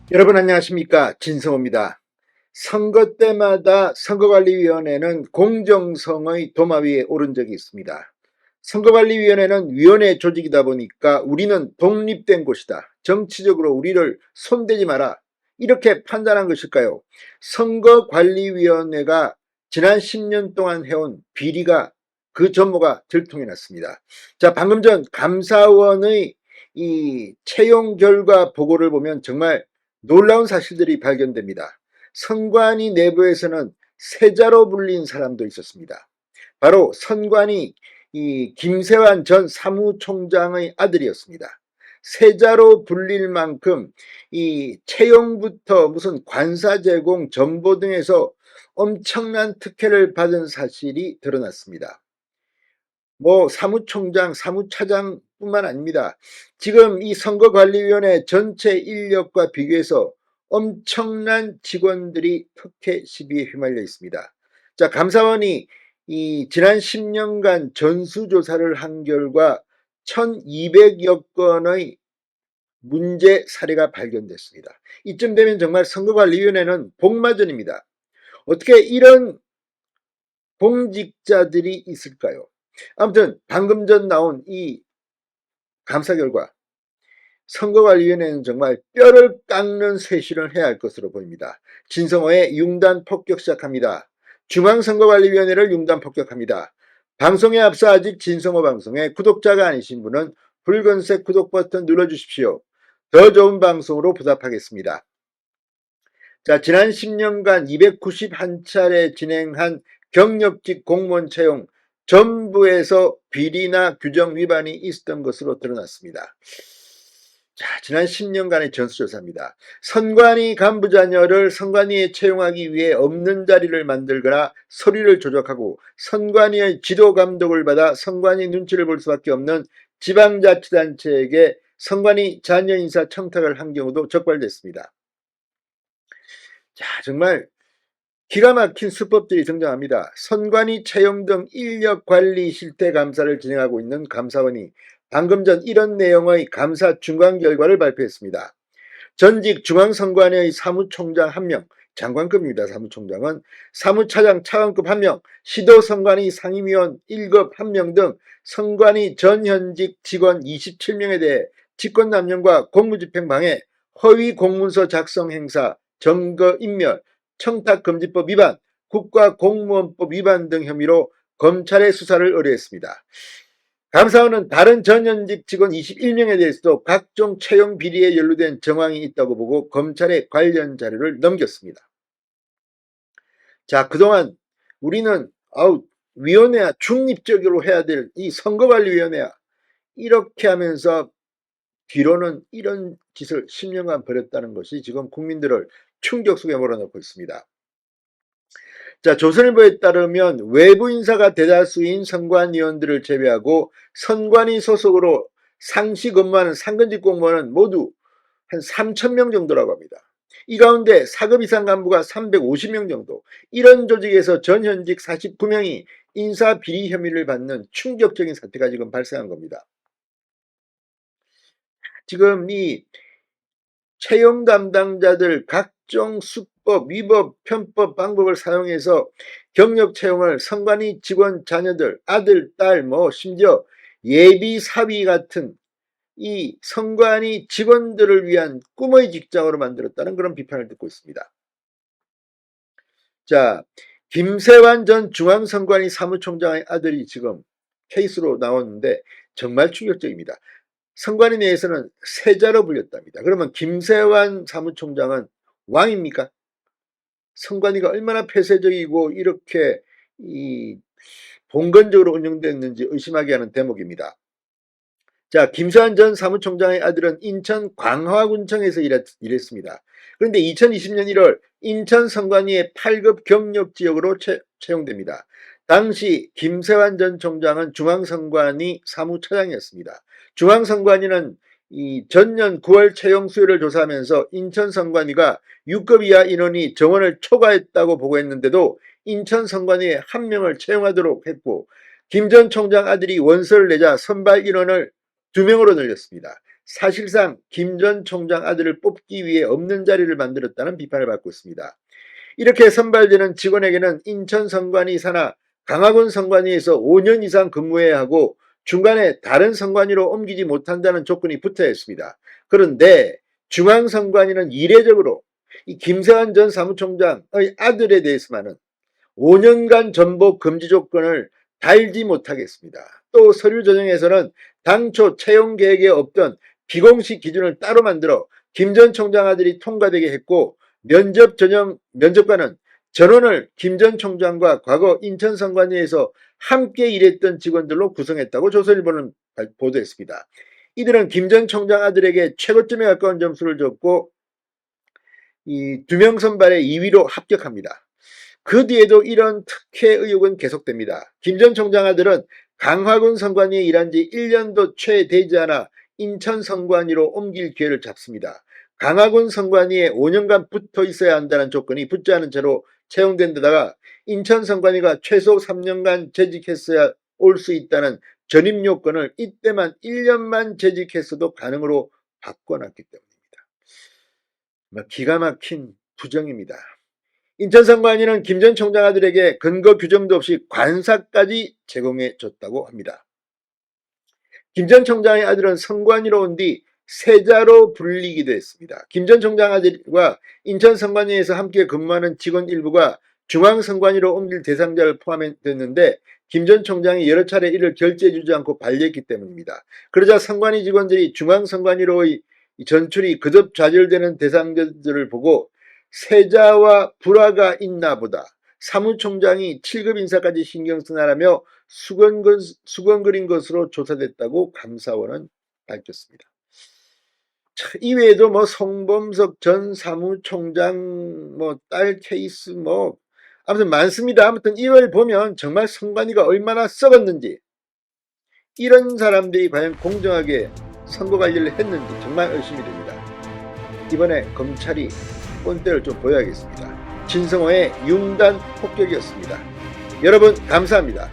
여러분 안녕하십니까, 진성호입니다. 선거 때마다 선거관리위원회는 공정성의 도마 위에 오른 적이 있습니다. 선거관리위원회는 위원회 조직이다 보니까 우리는 독립된 곳이다, 정치적으로 우리를 손대지 마라, 이렇게 판단한 것일까요? 선거관리위원회가 지난 10년 동안 해온 비리가, 그 전모가 들통이 났습니다. 자, 방금 전 감사원의 이 채용 결과 보고를 보면 정말 놀라운 사실들이 발견됩니다. 선관위 내부에서는 세자로 불린 사람도 있었습니다. 바로 선관위 이 김세환 전 사무총장의 아들이었습니다. 세자로 불릴 만큼 이 채용부터 무슨 관사 제공, 정보 등에서 엄청난 특혜를 받은 사실이 드러났습니다. 사무총장, 사무차장뿐만 아닙니다. 지금 이 선거관리위원회 전체 인력과 비교해서 엄청난 직원들이 특혜 시비에 휘말려 있습니다. 자, 감사원이 이 지난 10년간 전수조사를 한 결과 1200여 건의 문제 사례가 발견됐습니다. 이쯤 되면 정말 선거관리위원회는 복마전입니다. 어떻게 이런 공직자들이 있을까요? 아무튼 방금 전 나온 이 감사 결과, 선거관리위원회는 정말 뼈를 깎는 쇄신을 해야 할 것으로 보입니다. 진성호의 융단 폭격 시작합니다. 중앙선거관리위원회를 융단 폭격합니다. 방송에 앞서 아직 진성호 방송의 구독자가 아니신 분은 붉은색 구독 버튼 눌러주십시오. 더 좋은 방송으로 보답하겠습니다. 자, 지난 10년간 291차례 진행한 경력직 공무원 채용 전부에서 비리나 규정 위반이 있었던 것으로 드러났습니다. 자, 지난 10년간의 전수조사입니다. 선관위 간부 자녀를 선관위에 채용하기 위해 없는 자리를 만들거나 서류를 조작하고 선관위의 지도 감독을 받아 선관위 눈치를 볼 수밖에 없는 지방자치단체에게 선관위 자녀 인사 청탁을 한 경우도 적발됐습니다. 자, 정말 기가 막힌 수법들이 등장합니다. 선관위 채용 등 인력 관리 실태 감사를 진행하고 있는 감사원이 방금 전 이런 내용의 감사 중간 결과를 발표했습니다. 전직 중앙선관위의 사무총장 1명, 장관급입니다. 사무총장은 사무차장 차관급 1명, 시도선관위 상임위원 1급 1명 등 선관위 전현직 직원 27명에 대해 직권남용과 공무집행 방해, 허위 공문서 작성 행사, 점거 인멸, 청탁금지법 위반, 국가공무원법 위반 등 혐의로 검찰의 수사를 의뢰했습니다. 감사원은 다른 전현직 직원 21명에 대해서도 각종 채용 비리에 연루된 정황이 있다고 보고 검찰에 관련 자료를 넘겼습니다. 자, 그동안 우리는 위원회야, 중립적으로 해야 될 이 선거관리위원회야, 이렇게 하면서 뒤로는 이런 짓을 10년간 벌였다는 것이 지금 국민들을 충격 속에 몰아넣고 있습니다. 자, 조선일보에 따르면 외부 인사가 대다수인 선관위원들을 제외하고 선관위 소속으로 상시 근무하는 상근직 공무원은 모두 한 3,000명 정도라고 합니다. 이 가운데 4급 이상 간부가 350명 정도, 이런 조직에서 전현직 49명이 인사 비리 혐의를 받는 충격적인 사태가 지금 발생한 겁니다. 지금 이 채용 담당자들 각종 수법, 위법, 편법 방법을 사용해서 경력 채용을 선관위 직원 자녀들, 아들, 딸, 심지어 예비 사위 같은 이 선관위 직원들을 위한 꿈의 직장으로 만들었다는 그런 비판을 듣고 있습니다. 자, 김세환 전 중앙선관위 사무총장의 아들이 지금 케이스로 나왔는데 정말 충격적입니다. 선관위 내에서는 세자로 불렸답니다. 그러면 김세환 사무총장은 왕입니까? 선관위가 얼마나 폐쇄적이고 이렇게 봉건적으로 운영됐는지 의심하게 하는 대목입니다. 자, 김세환 전 사무총장의 아들은 인천 광화군청에서 일했습니다. 그런데 2020년 1월 인천 선관위의 8급 경력지역으로 채용됩니다. 당시 김세환 전 총장은 중앙선관위 사무차장이었습니다. 중앙선관위는 이 전년 9월 채용 수요를 조사하면서 인천선관위가 6급 이하 인원이 정원을 초과했다고 보고했는데도 인천선관위에 1명을 채용하도록 했고, 김 전 총장 아들이 원서를 내자 선발 인원을 2명으로 늘렸습니다. 사실상 김 전 총장 아들을 뽑기 위해 없는 자리를 만들었다는 비판을 받고 있습니다. 이렇게 선발되는 직원에게는 인천 선관위 산하 강화군 선관위에서 5년 이상 근무해야 하고 중간에 다른 선관위로 옮기지 못한다는 조건이 붙어 있습니다. 그런데 중앙선관위는 이례적으로 이 김세환 전 사무총장의 아들에 대해서만은 5년간 전복 금지 조건을 달지 못하겠습니다. 또 서류 전형에서는 당초 채용 계획에 없던 비공식 기준을 따로 만들어 김 전 총장 아들이 통과되게 했고 면접관은 전원을 김 전 총장과 과거 인천선관위에서 함께 일했던 직원들로 구성했다고 조선일보는 보도했습니다. 이들은 김 전 총장 아들에게 최고점에 가까운 점수를 줬고 이 2명 선발에 2위로 합격합니다. 그 뒤에도 이런 특혜 의혹은 계속됩니다. 김 전 총장 아들은 강화군 선관위에 일한 지 1년도 채 되지 않아 인천 선관위로 옮길 기회를 잡습니다. 강화군 선관위에 5년간 붙어 있어야 한다는 조건이 붙지 않은 채로 채용된 데다가 인천 선관위가 최소 3년간 재직했어야 올 수 있다는 전입 요건을 이때만 1년만 재직했어도 가능으로 바꿔놨기 때문입니다. 기가 막힌 부정입니다. 인천선관위는 김 전 총장 아들에게 근거 규정도 없이 관사까지 제공해 줬다고 합니다. 김 전 총장의 아들은 선관위로 온 뒤 세자로 불리기도 했습니다. 김 전 총장 아들과 인천선관위에서 함께 근무하는 직원 일부가 중앙선관위로 옮길 대상자를 포함됐는데 김 전 총장이 여러 차례 이를 결재해주지 않고 발렸기 때문입니다. 그러자 선관위 직원들이 중앙선관위로의 전출이 그저 좌절되는 대상자들을 보고 세자와 불화가 있나 보다. 사무총장이 7급 인사까지 신경 쓰나라며 수건거린 것으로 조사됐다고 감사원은 밝혔습니다. 이외에도 송범석 전 사무총장 딸 케이스 아무튼 많습니다. 아무튼 이걸 보면 정말 선관위가 얼마나 썩었는지, 이런 사람들이 과연 공정하게 선거 관리를 했는지 정말 의심이 됩니다. 이번에 검찰이 꼰대를 좀 보여야겠습니다. 진성호의 융단 폭격이었습니다. 여러분 감사합니다.